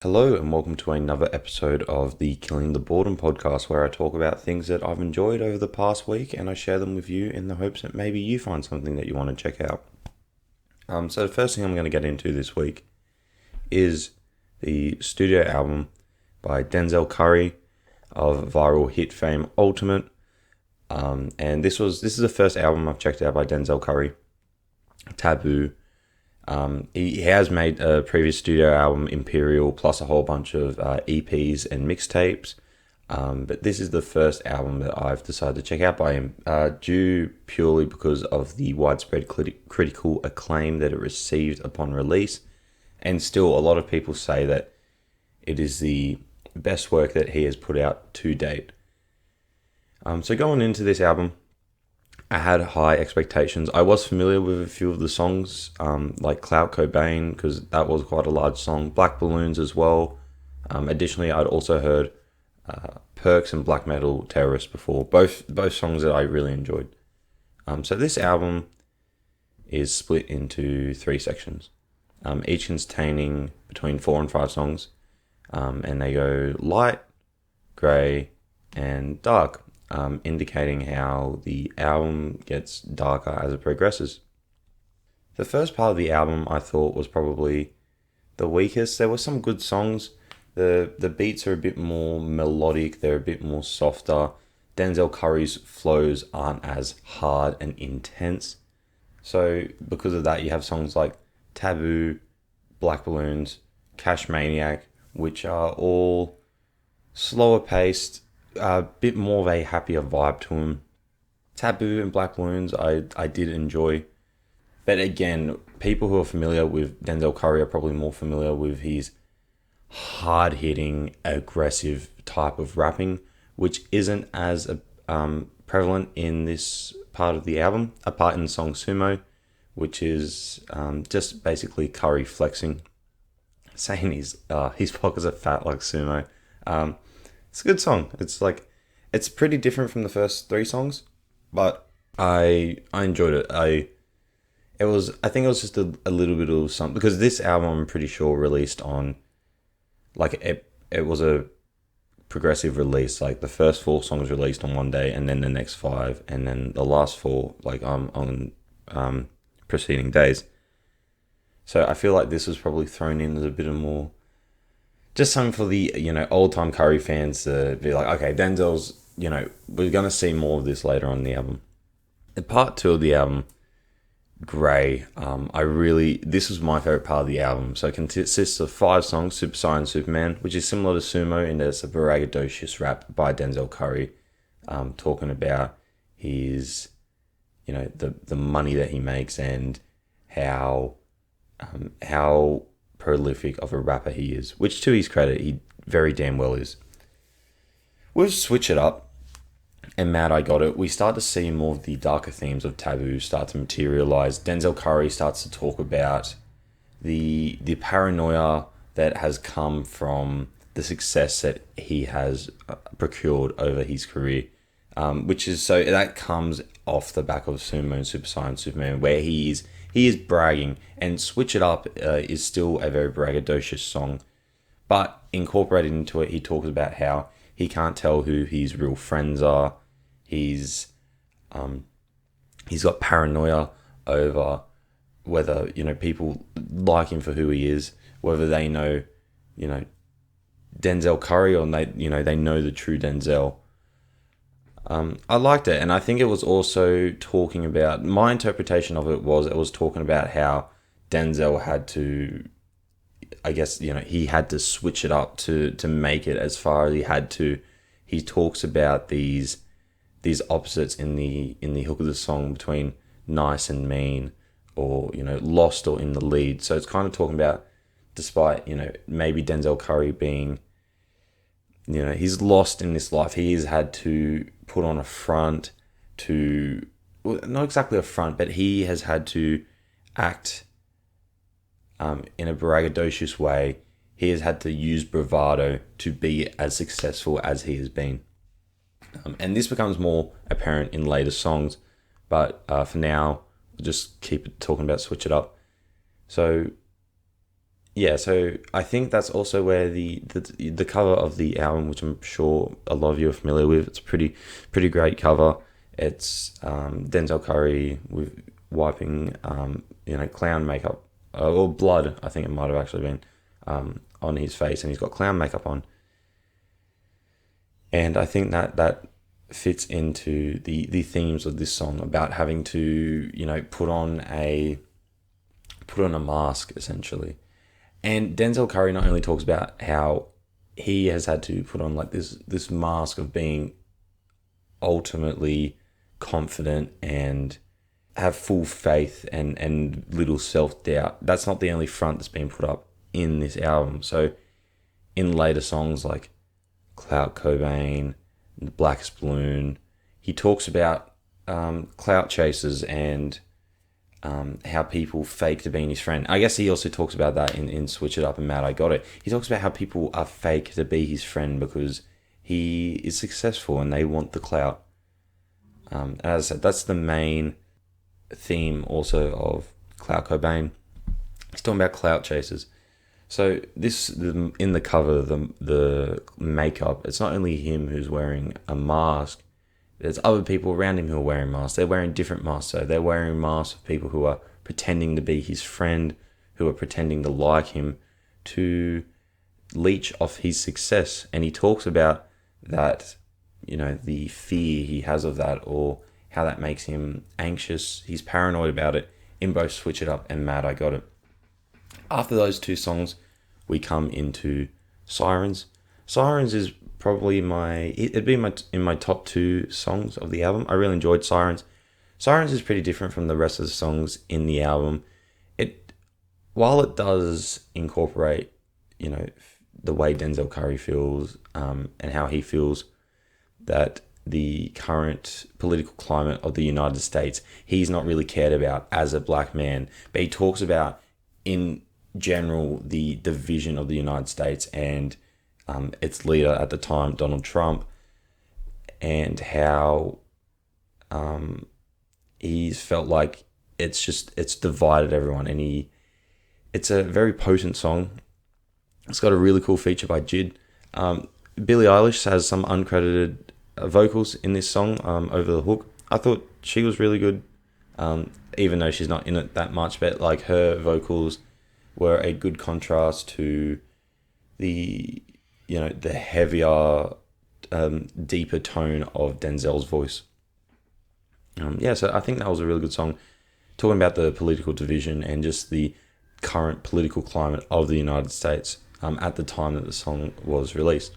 Hello and welcome to another episode of the Killing the Boredom podcast, where I talk about things that I've enjoyed over the past week and I share them with you in the hopes that maybe you find something that you want to check out. So the first thing I'm going to get into this week is the studio album by Denzel Curry of viral hit fame Ultimate. And this is the first album I've checked out by Denzel Curry, Taboo. He has made a previous studio album, Imperial, plus a whole bunch of EPs and mixtapes. But this is the first album that I've decided to check out by him, due purely because of the widespread critical acclaim that it received upon release. And still, a lot of people say that it is the best work that he has put out to date. So going into this album, I had high expectations. I was familiar with a few of the songs, like Clout Cobain, because that was quite a large song. Black Balloons as well. Additionally, I'd also heard Perks and Black Metal Terrorist before. Both songs that I really enjoyed. So this album is split into 3 sections, each containing between 4 and 5 songs. And they go light, grey, and dark. Indicating how the album gets darker as it progresses. The first part of the album I thought was probably the weakest. There were some good songs. The beats are a bit more melodic, they're a bit more softer. Denzel Curry's flows aren't as hard and intense. So because of that, you have songs like Taboo, Black Balloons, Cash Maniac, which are all slower paced, a bit more of a happier vibe to him. Taboo and Black Balloons I did enjoy. But again, people who are familiar with Denzel Curry are probably more familiar with his hard-hitting, aggressive type of rapping, which isn't as prevalent in this part of the album, apart in the song Sumo, which is just basically Curry flexing, saying his pockets are fat like sumo. It's a good song. It's pretty different from the first 3 songs, but I enjoyed it. I think it was just a little bit of something, because this album, I'm pretty sure, released on, like, it was a progressive release. Like the first 4 songs released on one day, and then the next 5, and then the last 4 on preceding days. So I feel like this was probably thrown in as a bit of more, just something for the, old-time Curry fans to be like, okay, Denzel's, we're going to see more of this later on in the album. In part 2 of the album, Grey, this was my favourite part of the album. So it consists of 5 songs, Super Saiyan Superman, which is similar to Sumo in that it's a braggadocious rap by Denzel Curry, talking about his, the money that he makes and how prolific of a rapper he is, which to his credit, he very damn well is. We'll switch it up, and Mad I Got It. We start to see more of the darker themes of Taboo start to materialize. Denzel Curry starts to talk about the paranoia that has come from the success that he has procured over his career, which is, so that comes off the back of Sumo and Super Saiyan Superman, where he is bragging, and Switch It Up is still a very braggadocious song. But incorporated into it, he talks about how he can't tell who his real friends are. He's got paranoia over whether, people like him for who he is, whether they know, Denzel Curry, or they know the true Denzel. I liked it, and I think it was also talking about, my interpretation of it was talking about how Denzel had to, I guess, he had to switch it up to make it as far as he had to. He talks about these opposites in the hook of the song between nice and mean, or, lost or in the lead. So it's kind of talking about, despite, maybe Denzel Curry being, he's lost in this life, he has had to put on a front to, well, not exactly a front, but he has had to act in a braggadocious way. He has had to use bravado to be as successful as he has been. And this becomes more apparent in later songs, but for now, we'll just keep talking about Switch It Up. So Yeah, so I think that's also where the cover of the album, which I'm sure a lot of you are familiar with, it's a pretty great cover. It's Denzel Curry with wiping clown makeup or blood. I think it might have actually been on his face, and he's got clown makeup on. And I think that fits into the themes of this song about having to put on a mask essentially. And Denzel Curry not only talks about how he has had to put on like this mask of being ultimately confident and have full faith and little self-doubt. That's not the only front that's been put up in this album. So in later songs like Clout Cobain, The Blackest Balloon, he talks about clout chasers and how people fake to being his friend. I guess he also talks about that in Switch It Up and Mad I Got It. He talks about how people are fake to be his friend because he is successful and they want the clout. As I said, that's the main theme also of Clout Cobain. He's talking about clout chasers. So in the cover, the makeup, it's not only him who's wearing a mask. There's other people around him who are wearing masks. They're wearing different masks. So they're wearing masks of people who are pretending to be his friend, who are pretending to like him, to leech off his success. And he talks about that, the fear he has of that, or how that makes him anxious. He's paranoid about it in both Switch It Up and Mad I Got It. After those two songs, we come into Sirens. Sirens is probably it'd be in my top two songs of the album. I really enjoyed Sirens. Sirens is pretty different from the rest of the songs in the album. While it does incorporate, the way Denzel Curry feels, and how he feels that the current political climate of the United States, he's not really cared about as a black man, but he talks about in general the division of the United States and its leader at the time, Donald Trump, and how he's felt like it's divided everyone, and it's a very potent song. It's got a really cool feature by Jid. Billie Eilish has some uncredited vocals in this song over the hook. I thought she was really good, even though she's not in it that much, but like her vocals were a good contrast to the heavier, deeper tone of Denzel's voice. So I think that was a really good song, talking about the political division and just the current political climate of the United States at the time that the song was released.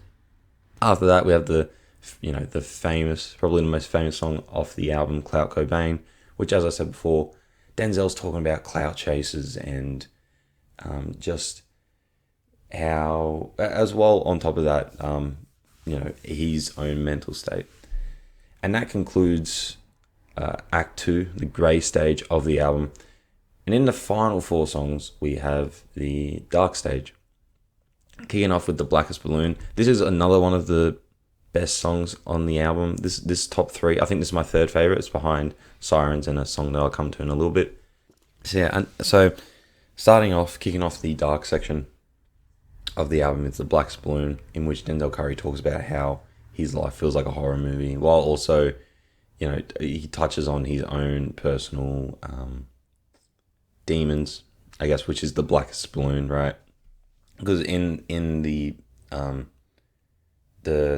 After that, we have the famous, probably the most famous song off the album, Clout Cobain, which, as I said before, Denzel's talking about clout chasers and just how, as well on top of that, his own mental state. And that concludes Act 2, the grey stage of the album. And in the final four songs, we have the dark stage. Kicking off with The Blackest Balloon. This is another one of the best songs on the album. This top three, I think this is my third favourite. It's behind Sirens and a song that I'll come to in a little bit. So kicking off the dark section of the album is The Blackest Balloon, in which Denzel Curry talks about how his life feels like a horror movie, while also, he touches on his own personal demons, I guess, which is the blackest balloon, right? Because in the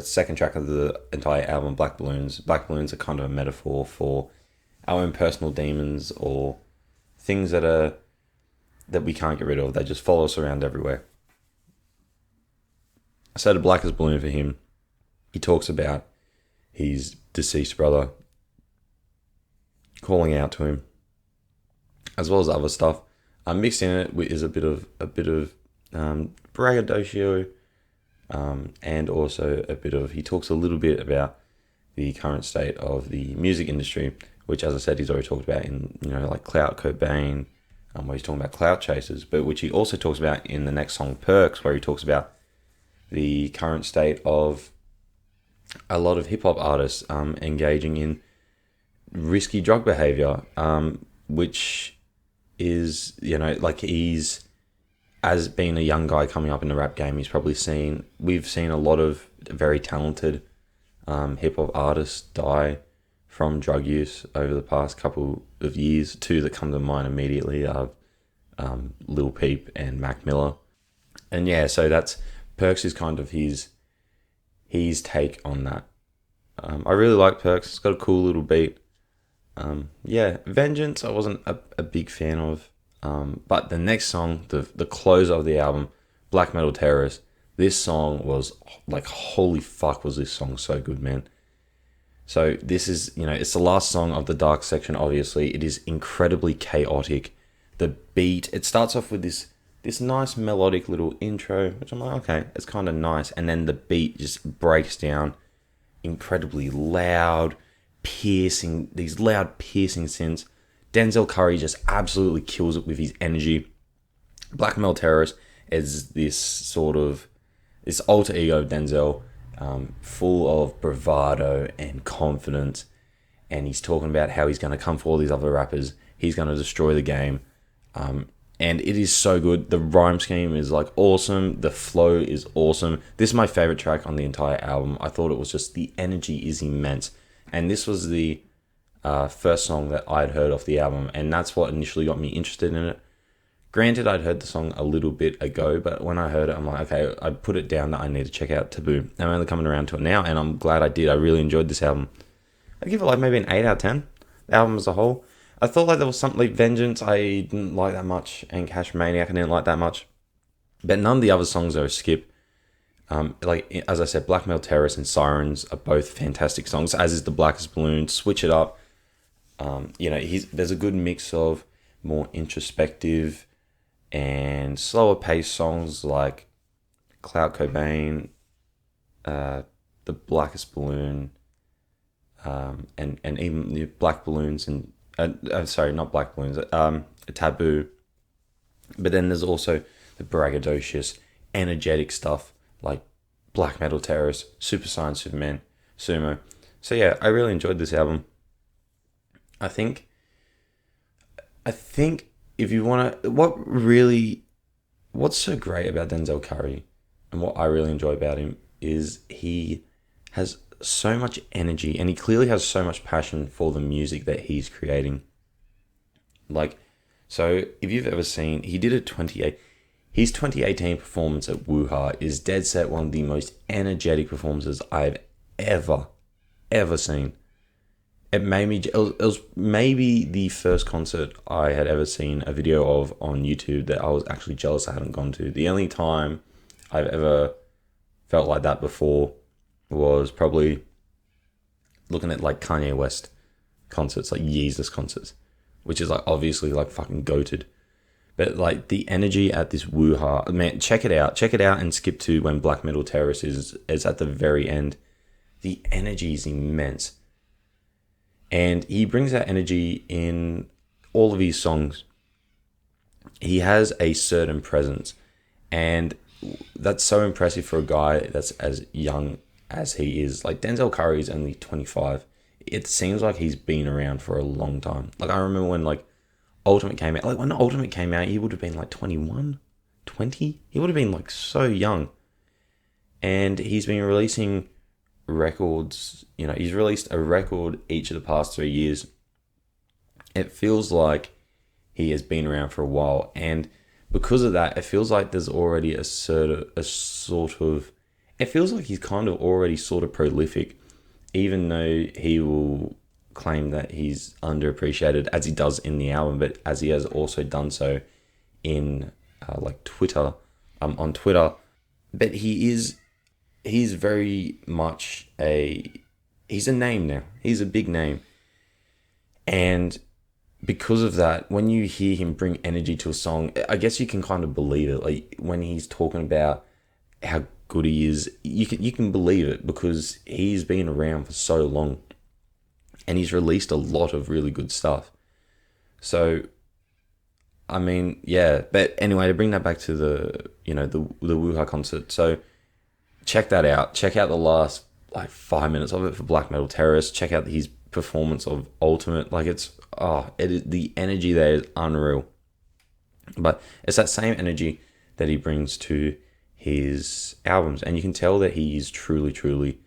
second track of the entire album, Black Balloons are kind of a metaphor for our own personal demons, or things that we can't get rid of. They just follow us around everywhere. So the blackest balloon for him, he talks about his deceased brother calling out to him, as well as other stuff. Mixed in it is a bit of braggadocio, and also a bit of, he talks a little bit about the current state of the music industry, which, as I said, he's already talked about in, like Clout Cobain, where he's talking about clout chasers, but which he also talks about in the next song, Perks, where he talks about the current state of a lot of hip-hop artists engaging in risky drug behavior, which is, like, he's as being a young guy coming up in the rap game, we've seen a lot of very talented hip hop artists die from drug use over the past couple of years. Two that come to mind immediately are Lil Peep and Mac Miller. And yeah, so that's Perks is kind of his take on that. I really like Perks. It's got a cool little beat. Yeah, Vengeance I wasn't a big fan of. But the next song, the close of the album, Black Metal Terrorist, this song was like, holy fuck, was this song so good, man. So this is, it's the last song of the dark section, obviously. It is incredibly chaotic. The beat, it starts off with this nice melodic little intro, which I'm like, okay, it's kind of nice. And then the beat just breaks down, incredibly loud, piercing, these loud piercing synths. Denzel Curry just absolutely kills it with his energy. Black Metal Terrorist is this alter ego of Denzel, full of bravado and confidence, and he's talking about how he's going to come for all these other rappers. He's going to destroy the game, and it is so good. The rhyme scheme is like awesome. The flow is awesome. This is my favorite track on the entire album. I thought it was just, the energy is immense, and this was the first song that I'd heard off the album, and that's what initially got me interested in it. Granted, I'd heard the song a little bit ago, but when I heard it, I'm like, okay, I put it down that I need to check out Taboo. I'm only coming around to it now, and I'm glad I did. I really enjoyed this album. I'd give it like maybe an 8 out of 10, the album as a whole. I thought like there was something like Vengeance I didn't like that much, and Cash Maniac I didn't like that much, but none of the other songs are a skip. Like, as I said, Black Metal Terrorist and Sirens are both fantastic songs, as is The Blackest Balloon. Switch it up. There's a good mix of more introspective and slower paced songs like Clout Cobain, The Blackest Balloon, and even the Black Balloons and not Black Balloons, Taboo. But then there's also the braggadocious, energetic stuff like Black Metal Terrorist, Super Saiyan Superman, Sumo. So yeah, I really enjoyed this album. I think if you want to, what's so great about Denzel Curry and what I really enjoy about him is he has so much energy, and he clearly has so much passion for the music that he's creating. Like, so if you've ever seen, his 2018 performance at Woo-Ha is dead set one of the most energetic performances I've ever seen. It was maybe the first concert I had ever seen a video of on YouTube that I was actually jealous I hadn't gone to. The only time I've ever felt like that before was probably looking at like Kanye West concerts, like Yeezus concerts, which is like obviously like fucking goated. But like the energy at this Woo-Ha, man, check it out and skip to when Black Metal Terrorist is at the very end. The energy is immense. And he brings that energy in all of his songs. He has a certain presence, and that's so impressive for a guy that's as young as he is. Like, Denzel Curry is only 25. It seems like he's been around for a long time. Like, I remember when like Ultimate came out. Like, when Ultimate came out, he would have been like 21, 20. He would have been like so young. And he's been releasing records, he's released a record each of the past 3 years. It feels like he has been around for a while, and because of that, it feels like there's already it feels like he's kind of already sort of prolific, even though he will claim that he's underappreciated, as he does in the album, but as he has also done so in like Twitter, on Twitter. But he's very much he's a name now. He's a big name. And because of that, when you hear him bring energy to a song, I guess you can kind of believe it. Like, when he's talking about how good he is, you can believe it, because he's been around for so long and he's released a lot of really good stuff. So, I mean, yeah. But anyway, to bring that back to the Woo-Ha concert. So, check that out. Check out the last like 5 minutes of it for Black Metal Terrorist. Check out his performance of Ultimate. Like, the energy there is unreal. But it's that same energy that he brings to his albums. And you can tell that he is truly, truly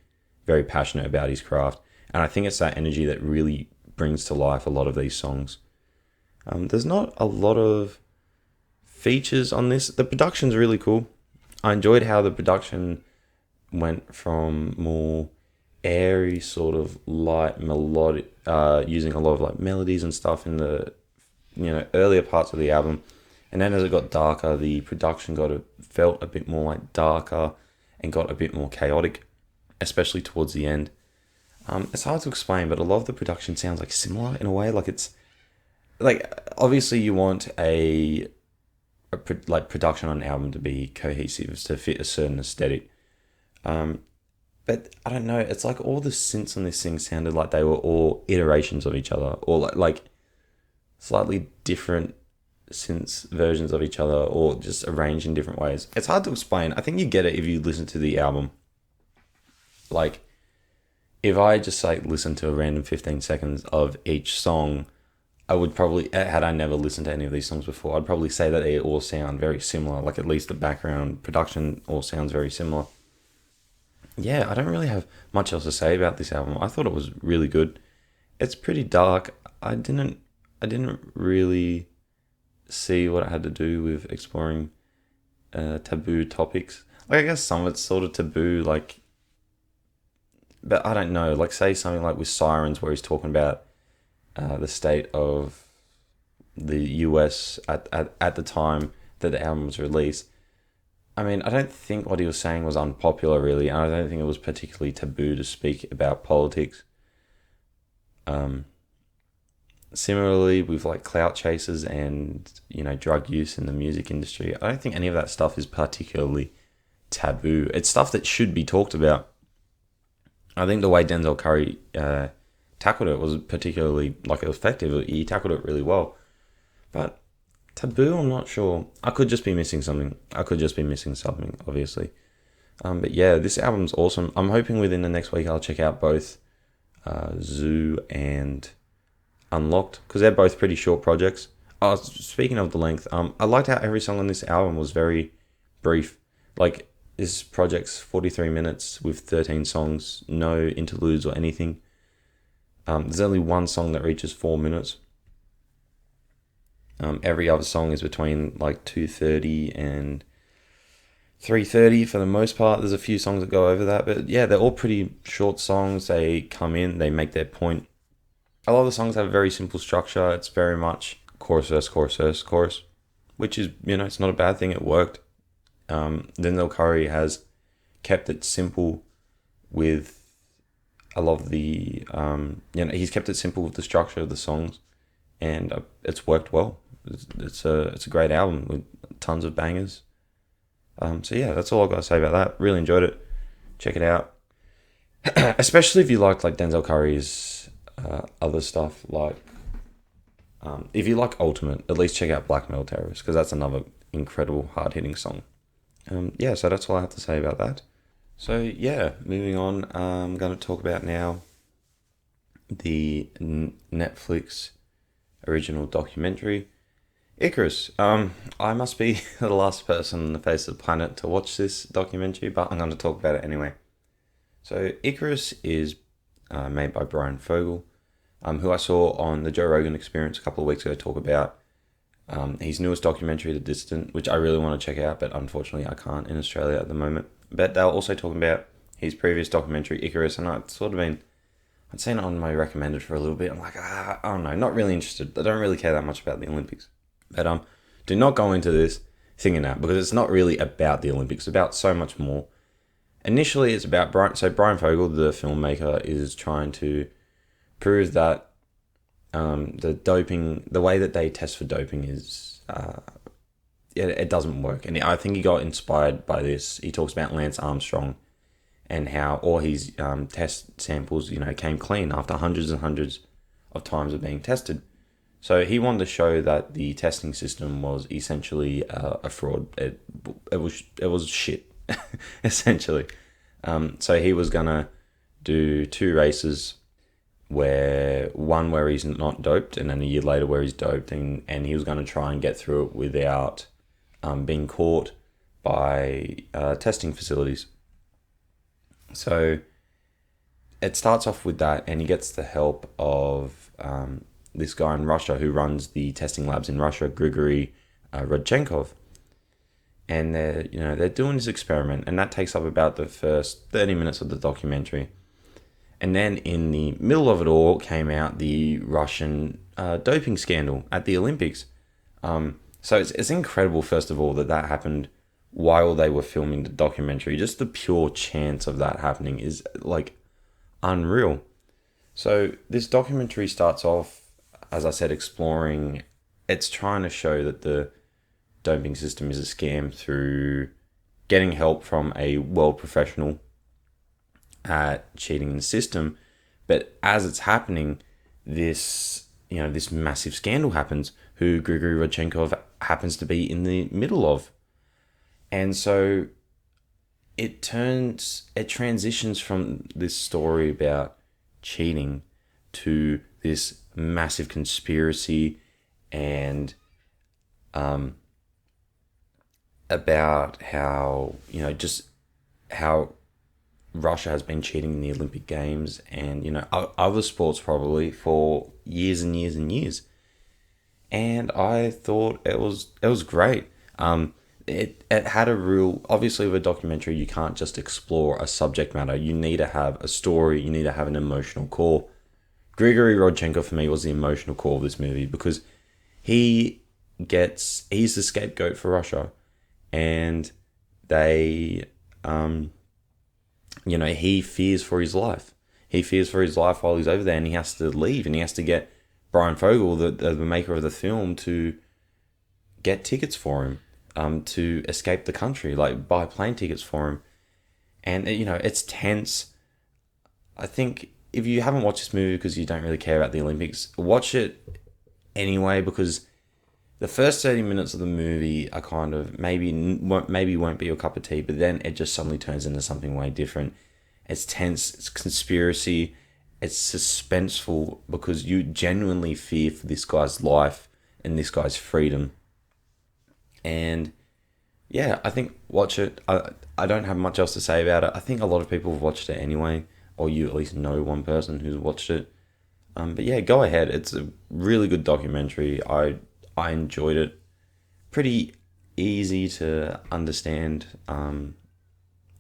very passionate about his craft. And I think it's that energy that really brings to life a lot of these songs. There's not a lot of features on this. The production's really cool. I enjoyed how the production went from more airy, sort of light melodic, using a lot of like melodies and stuff in the earlier parts of the album, and then as it got darker, the production felt a bit more like darker and got a bit more chaotic, especially towards the end. It's hard to explain, but a lot of the production sounds like similar in a way. Like it's like obviously you want a production on an album to be cohesive, to fit a certain aesthetic. But I don't know, it's like all the synths on this thing sounded like they were all iterations of each other, or like slightly different synths versions of each other, or just arranged in different ways. It's hard to explain. I think you get it if you listen to the album. Like, if I just listen to a random 15 seconds of each song, I would probably, had I never listened to any of these songs before, I'd probably say that they all sound very similar. Like, at least the background production all sounds very similar. Yeah, I don't really have much else to say about this album. I thought it was really good. It's pretty dark. I didn't really see what it had to do with exploring taboo topics. Like, I guess some of it's sort of taboo, like, but I don't know. Like, say something like with Sirens, where he's talking about the state of the US at the time that the album was released. I mean, I don't think what he was saying was unpopular, really, and I don't think it was particularly taboo to speak about politics. Similarly, with like clout chasers and, drug use in the music industry, I don't think any of that stuff is particularly taboo. It's stuff that should be talked about. I think the way Denzel Curry tackled it was particularly effective. He tackled it really well. But taboo, I'm not sure. I could just be missing something. Obviously. But yeah, this album's awesome. I'm hoping within the next week I'll check out both Zoo and Unlocked, because they're both pretty short projects. Speaking of the length, I liked how every song on this album was very brief. Like, this project's 43 minutes with 13 songs, no interludes or anything. There's only one song that reaches 4 minutes. Every other song is between like 2:30 and 3:30 for the most part. There's a few songs that go over that, but yeah, they're all pretty short songs. They come in, they make their point. A lot of the songs have a very simple structure. It's very much chorus, verse, chorus, verse, chorus, which is, it's not a bad thing. It worked. Denzel Curry has kept it simple with a lot of the, he's kept it simple with the structure of the songs, and it's worked well. It's a great album with tons of bangers. So yeah, that's all I've got to say about that. Really enjoyed it. Check it out. Especially if you like Denzel Curry's other stuff. If you like Ultimate, at least check out Black Metal Terrorist, because that's another incredible hard-hitting song. So that's all I have to say about that. So yeah, moving on, I'm going to talk about now the Netflix original documentary, Icarus. I must be the last person on the face of the planet to watch this documentary, but I'm going to talk about it anyway. So Icarus is made by Bryan Fogel, who I saw on the Joe Rogan Experience a couple of weeks ago talk about his newest documentary, The Distant, which I really want to check out, but unfortunately I can't in Australia at the moment. But they were also talking about his previous documentary, Icarus, and I'd seen it on my recommended for a little bit. I'm like, I don't know, not really interested. I don't really care that much about the Olympics. But do not go into this thinking that, because it's not really about the Olympics. It's about so much more. Initially, it's about Bryan Fogel, the filmmaker, is trying to prove that the way that they test for doping is, it doesn't work. And I think he got inspired by this. He talks about Lance Armstrong and how all his test samples, came clean after hundreds and hundreds of times of being tested. So he wanted to show that the testing system was essentially a fraud. It was shit, essentially. So he was gonna do 2 races, one where he's not doped, and then a year later where he's doped, and he was gonna try and get through it without being caught, by testing facilities. So it starts off with that, and he gets the help of this guy in Russia who runs the testing labs in Russia, Grigory Rodchenkov. And they're doing this experiment, and that takes up about the first 30 minutes of the documentary. And then in the middle of it all came out the Russian doping scandal at the Olympics. So it's incredible, first of all, that happened while they were filming the documentary. Just the pure chance of that happening is like unreal. So this documentary starts off, as I said, exploring. It's trying to show that the doping system is a scam through getting help from a world professional at cheating the system. But as it's happening, this massive scandal happens, who Grigory Rodchenkov happens to be in the middle of. And so it transitions from this story about cheating to this massive conspiracy and about how Russia has been cheating in the Olympic Games and other sports probably for years and years and years. And I thought it was great. It had a real, obviously with a documentary you can't just explore a subject matter. You need to have a story. You need to have an emotional core. Grigory Rodchenkov for me was the emotional core of this movie, because he's the scapegoat for Russia, and they he fears for his life. He fears for his life while he's over there, and he has to leave, and he has to get Bryan Fogel, the maker of the film, to get tickets for him, to escape the country, like buy plane tickets for him. And it's tense. I think if you haven't watched this movie because you don't really care about the Olympics, watch it anyway, because the first 30 minutes of the movie are kind of maybe won't be your cup of tea, but then it just suddenly turns into something way different. It's tense, it's conspiracy, it's suspenseful, because you genuinely fear for this guy's life and this guy's freedom. And yeah, I think watch it. I don't have much else to say about it. I think a lot of people have watched it anyway, or you at least know one person who's watched it. But yeah, go ahead. It's a really good documentary. I enjoyed it. Pretty easy to understand. I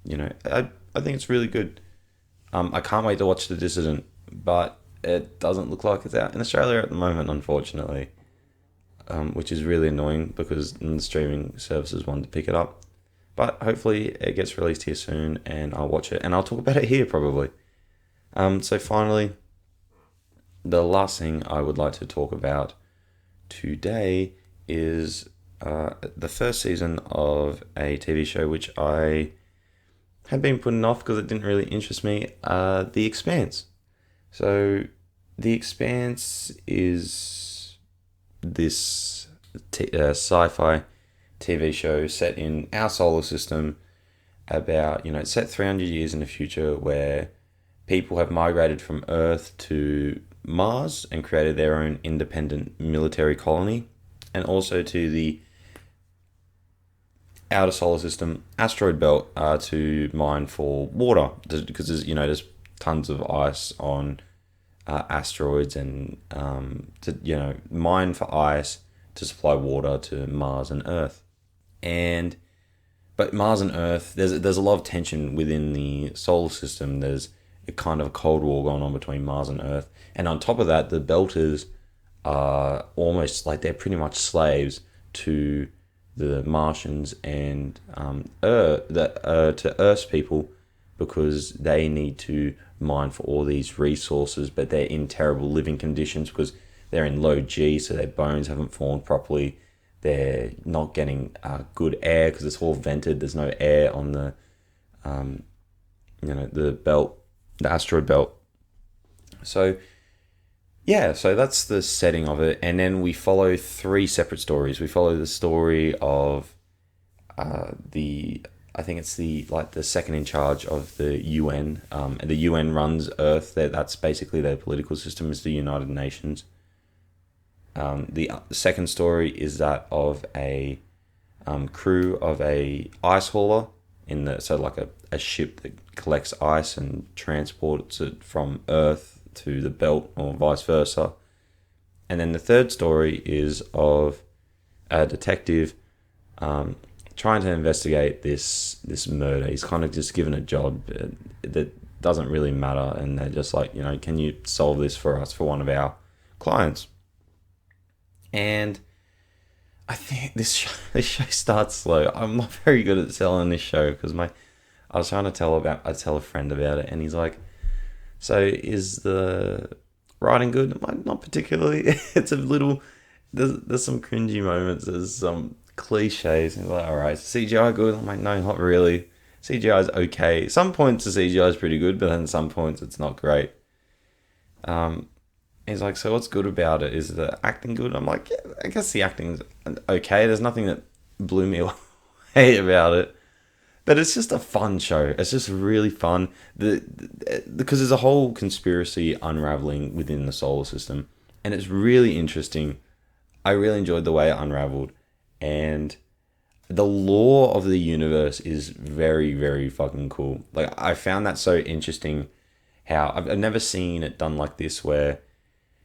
think it's really good. I can't wait to watch The Dissident, but it doesn't look like it's out in Australia at the moment, unfortunately. Which is really annoying, because the streaming services wanted to pick it up. But hopefully it gets released here soon, and I'll watch it, and I'll talk about it here probably. So finally, the last thing I would like to talk about today is the first season of a TV show which I had been putting off because it didn't really interest me, The Expanse. So The Expanse is this sci-fi TV show set in our solar system about, it's set 300 years in the future, where people have migrated from Earth to Mars and created their own independent military colony, and also to the outer solar system asteroid belt to mine for water, because there's tons of ice on asteroids, and to mine for ice to supply water to Mars and Earth. But Mars and Earth, there's a lot of tension within the solar system. There's a kind of a cold war going on between Mars and Earth, and on top of that, the Belters are almost like they're pretty much slaves to the Martians and to Earth's people, because they need to mine for all these resources, but they're in terrible living conditions because they're in low G, so their bones haven't formed properly. They're not getting good air because it's all vented. There's no air on the the belt, the asteroid belt. So that's the setting of it, and then we follow three separate stories. We follow the story of I think it's the second in charge of the UN. And the UN runs Earth. That's basically their political system, is the United Nations. The second story is that of a crew of a ice hauler so like a ship that collects ice and transports it from Earth to the belt or vice versa. And then the third story is of a detective trying to investigate this murder. He's kind of just given a job that doesn't really matter, and they're just like, can you solve this for us, for one of our clients? And I think this show starts slow. I'm not very good at selling this show because I was trying to tell a friend about it, and he's like, "So is the writing good?" I'm like, "Not particularly." It's a little. There's some cringy moments. There's some cliches. And he's like, "All right, CGI good?" I'm like, "No, not really. CGI is okay. Some points the CGI is pretty good, but then some points it's not great." He's like, "So what's good about it? Is the acting good?" I'm like, "Yeah, I guess the acting's okay. There's nothing that blew me away about it. But it's just a fun show. It's just really fun. Because there's a whole conspiracy unraveling within the solar system. And it's really interesting. I really enjoyed the way it unraveled. And the lore of the universe is very, very fucking cool. Like, I found that so interesting how I've never seen it done like this, where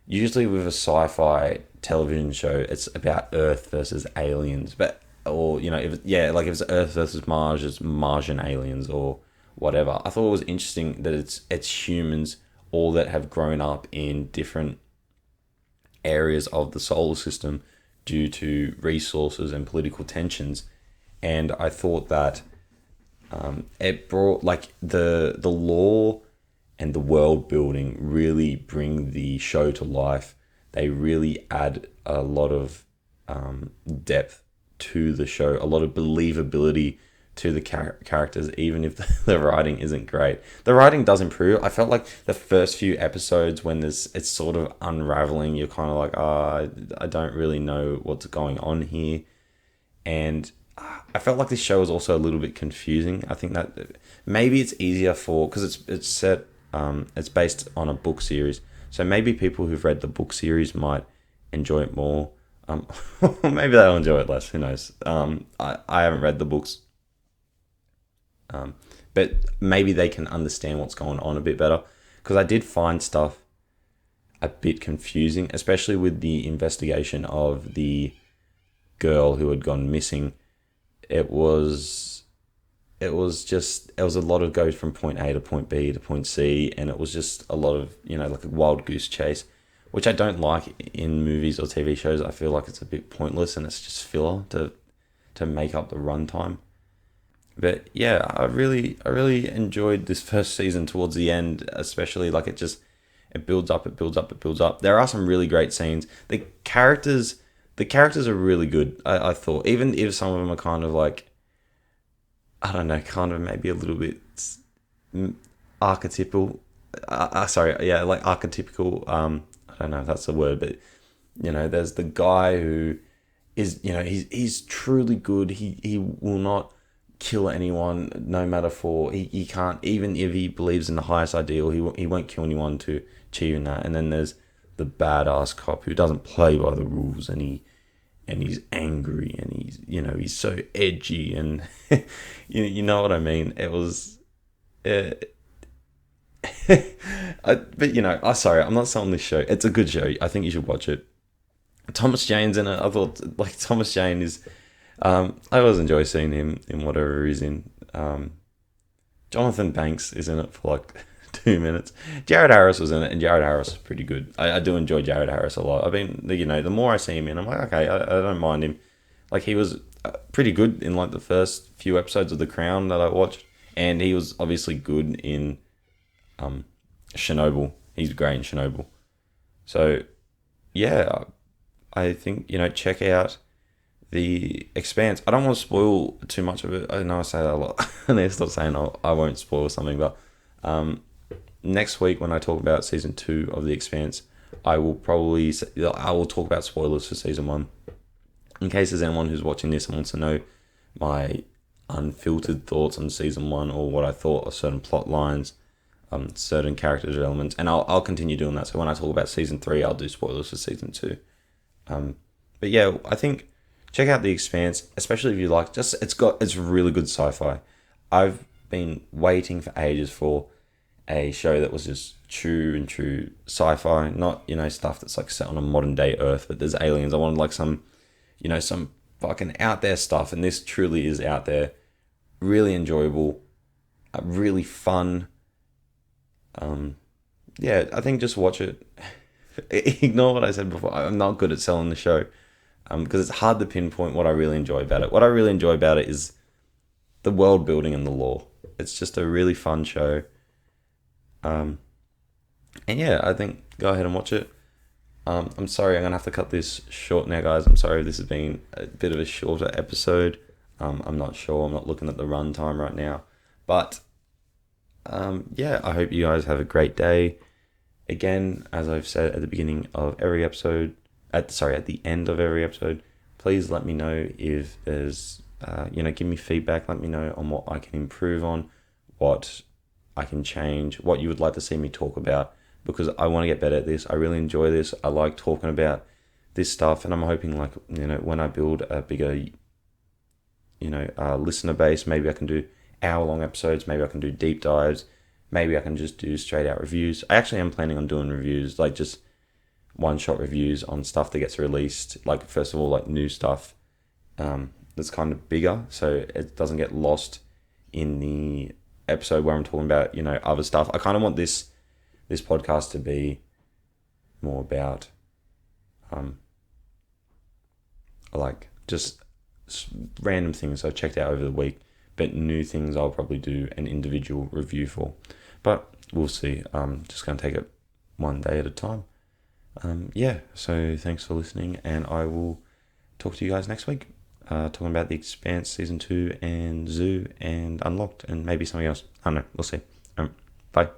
usually with a sci-fi television show, it's about Earth versus aliens, if it's Earth versus Mars, it's Martian aliens or whatever. I thought it was interesting that it's humans all that have grown up in different areas of the solar system due to resources and political tensions, and I thought that it brought like the lore and the world building really bring the show to life. They really add a lot of depth to the show, a lot of believability to the characters, even if the writing isn't great. The writing does improve. I felt like the first few episodes, when it's sort of unraveling, you're kind of like, I don't really know what's going on here. And I felt like this show was also a little bit confusing. I think that maybe it's easier because it's based on a book series. So maybe people who've read the book series might enjoy it more. Maybe they'll enjoy it less. Who knows? I haven't read the books. But maybe they can understand what's going on a bit better. Because I did find stuff a bit confusing, especially with the investigation of the girl who had gone missing. It was a lot of goes from point A to point B to point C, and it was just a lot of, like a wild goose chase, which I don't like in movies or TV shows. I feel like it's a bit pointless and it's just filler to make up the runtime. But yeah, I really enjoyed this first season towards the end, especially like it builds up. There are some really great scenes. The characters are really good. I thought, even if some of them are kind of like, I don't know, kind of maybe a little bit archetypal. Like archetypical. I don't know if that's the word, but there's the guy who is, he's truly good. He will not kill anyone, no matter he can't, even if he believes in the highest ideal, he won't kill anyone to achieve that. And then there's the badass cop who doesn't play by the rules, and he's angry, and he's so edgy, and you know what I mean. It was sorry, I'm not selling this show. It's a good show. I think you should watch it. Thomas Jane's in it. I thought, like, Thomas Jane is I always enjoy seeing him in whatever he's in. Jonathan Banks is in it for like 2 minutes. Jared Harris was in it, and Jared Harris is pretty good. I do enjoy Jared Harris a lot. I mean, the more I see him in, I'm like, okay, I don't mind him. Like, he was pretty good in like the first few episodes of The Crown that I watched, and he was obviously good in Chernobyl. He's great in Chernobyl. So yeah, I think, check out The Expanse. I don't want to spoil too much of it. I know I say that a lot. And they stop saying I won't spoil something, but next week when I talk about season 2 of The Expanse, I will talk about spoilers for season 1. In case there's anyone who's watching this and wants to know my unfiltered thoughts on season 1, or what I thought of certain plot lines, certain character developments, and I'll continue doing that. So when I talk about season 3, I'll do spoilers for season 2. But yeah, I think check out The Expanse, especially if you like it's really good sci-fi. I've been waiting for ages for a show that was just true and true sci-fi, not, stuff that's like set on a modern day Earth, but there's aliens. I wanted like some, some fucking out there stuff, and this truly is out there. Really enjoyable, really fun. Yeah, I think just watch it. Ignore what I said before. I'm not good at selling the show, because it's hard to pinpoint what I really enjoy about it. What I really enjoy about it is the world building and the lore. It's just a really fun show. And yeah, I think go ahead and watch it. I'm sorry, I'm gonna have to cut this short now, guys. I'm sorry if this has been a bit of a shorter episode. I'm not sure. I'm not looking at the runtime right now, but yeah, I hope you guys have a great day. Again, as I've said at the beginning of every episode, at the end of every episode, please let me know if there's, give me feedback. Let me know on what I can improve on, what I can change, what you would like to see me talk about, because I want to get better at this. I really enjoy this. I like talking about this stuff, and I'm hoping, like, when I build a bigger, listener base, maybe I can do hour-long episodes, maybe I can do deep dives, maybe I can just do straight-out reviews. I actually am planning on doing reviews, like just one-shot reviews on stuff that gets released, like, first of all, like new stuff that's kind of bigger, so it doesn't get lost in the episode where I'm talking about, other stuff. I kind of want this podcast to be more about like just random things I checked out over the week, but new things I'll probably do an individual review for. But we'll see. Just going to take it one day at a time. Yeah, so thanks for listening, and I will talk to you guys next week. Talking about The Expanse Season 2 and Zoo and Unlocked and maybe something else. I don't know. We'll see. Bye.